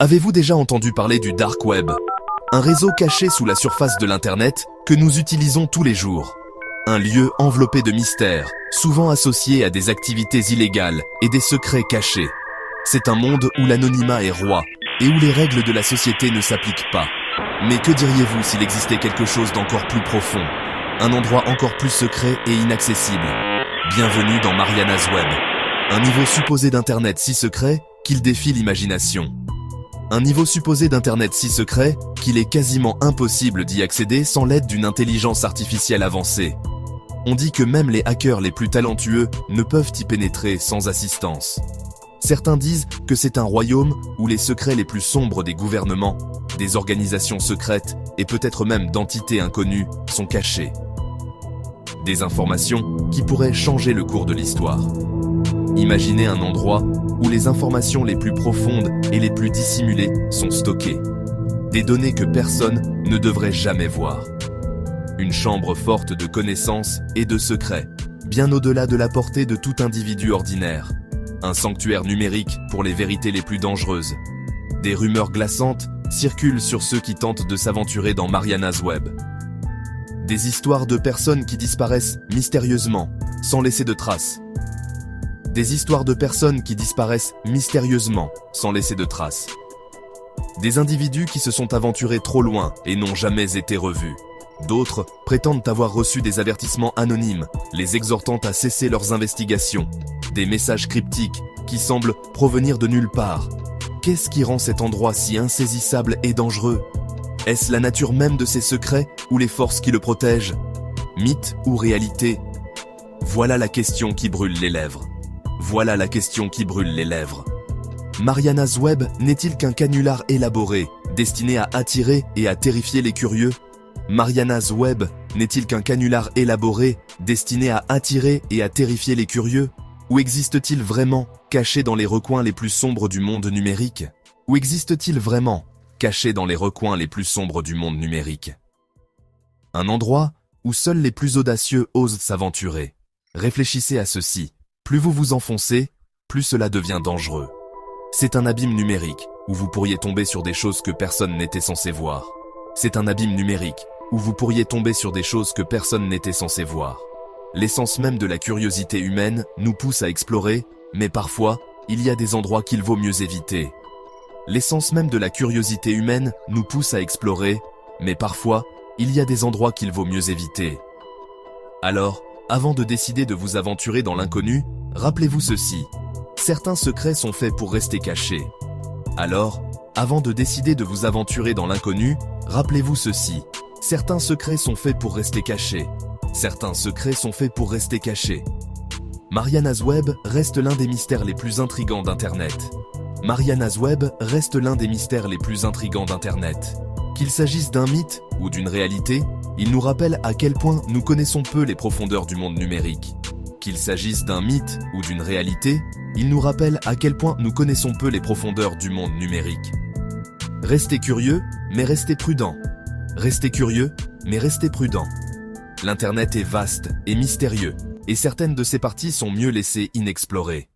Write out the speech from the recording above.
Avez-vous déjà entendu parler du Dark Web? Un réseau caché sous la surface de l'Internet que nous utilisons tous les jours. Un lieu enveloppé de mystères, souvent associé à des activités illégales et des secrets cachés. C'est un monde où l'anonymat est roi et où les règles de la société ne s'appliquent pas. Mais que diriez-vous s'il existait quelque chose d'encore plus profond? Un endroit encore plus secret et inaccessible. Bienvenue dans Mariana's Web. Un niveau supposé d'Internet si secret qu'il défie l'imagination. Un niveau supposé d'Internet si secret qu'il est quasiment impossible d'y accéder sans l'aide d'une intelligence artificielle avancée. On dit que même les hackers les plus talentueux ne peuvent y pénétrer sans assistance. Certains disent que c'est un royaume où les secrets les plus sombres des gouvernements, des organisations secrètes et peut-être même d'entités inconnues sont cachés. Des informations qui pourraient changer le cours de l'histoire. Imaginez un endroit où les informations les plus profondes et les plus dissimulées sont stockées. Des données que personne ne devrait jamais voir. Une chambre forte de connaissances et de secrets, bien au-delà de la portée de tout individu ordinaire. Un sanctuaire numérique pour les vérités les plus dangereuses. Des rumeurs glaçantes circulent sur ceux qui tentent de s'aventurer dans Mariana's Web. Des histoires de personnes qui disparaissent mystérieusement, sans laisser de traces. Des histoires de personnes qui disparaissent mystérieusement, sans laisser de traces. Des individus qui se sont aventurés trop loin et n'ont jamais été revus. D'autres prétendent avoir reçu des avertissements anonymes, les exhortant à cesser leurs investigations. Des messages cryptiques qui semblent provenir de nulle part. Qu'est-ce qui rend cet endroit si insaisissable et dangereux? Est-ce la nature même de ces secrets ou les forces qui le protègent? Mythe ou réalité? Voilà la question qui brûle les lèvres. Voilà la question qui brûle les lèvres. Mariana's Web n'est-il qu'un canular élaboré, destiné à attirer et à terrifier les curieux? Mariana's Web n'est-il qu'un canular élaboré, destiné à attirer et à terrifier les curieux? Ou existe-t-il vraiment, caché dans les recoins les plus sombres du monde numérique? Ou existe-t-il vraiment, caché dans les recoins les plus sombres du monde numérique? Un endroit où seuls les plus audacieux osent s'aventurer. Réfléchissez à ceci. Plus vous vous enfoncez, plus cela devient dangereux. C'est un abîme numérique où vous pourriez tomber sur des choses que personne n'était censé voir. C'est un abîme numérique où vous pourriez tomber sur des choses que personne n'était censé voir. L'essence même de la curiosité humaine nous pousse à explorer, mais parfois, il y a des endroits qu'il vaut mieux éviter. L'essence même de la curiosité humaine nous pousse à explorer, mais parfois, il y a des endroits qu'il vaut mieux éviter. Alors, avant de décider de vous aventurer dans l'inconnu, rappelez-vous ceci. Certains secrets sont faits pour rester cachés. Alors, avant de décider de vous aventurer dans l'inconnu, rappelez-vous ceci. Certains secrets sont faits pour rester cachés. Certains secrets sont faits pour rester cachés. Mariana's Web reste l'un des mystères les plus intrigants d'Internet. Mariana's Web reste l'un des mystères les plus intrigants d'Internet. Qu'il s'agisse d'un mythe ou d'une réalité, il nous rappelle à quel point nous connaissons peu les profondeurs du monde numérique. Qu'il s'agisse d'un mythe ou d'une réalité, il nous rappelle à quel point nous connaissons peu les profondeurs du monde numérique. Restez curieux, mais restez prudent. Restez curieux, mais restez prudent. L'Internet est vaste et mystérieux, et certaines de ses parties sont mieux laissées inexplorées.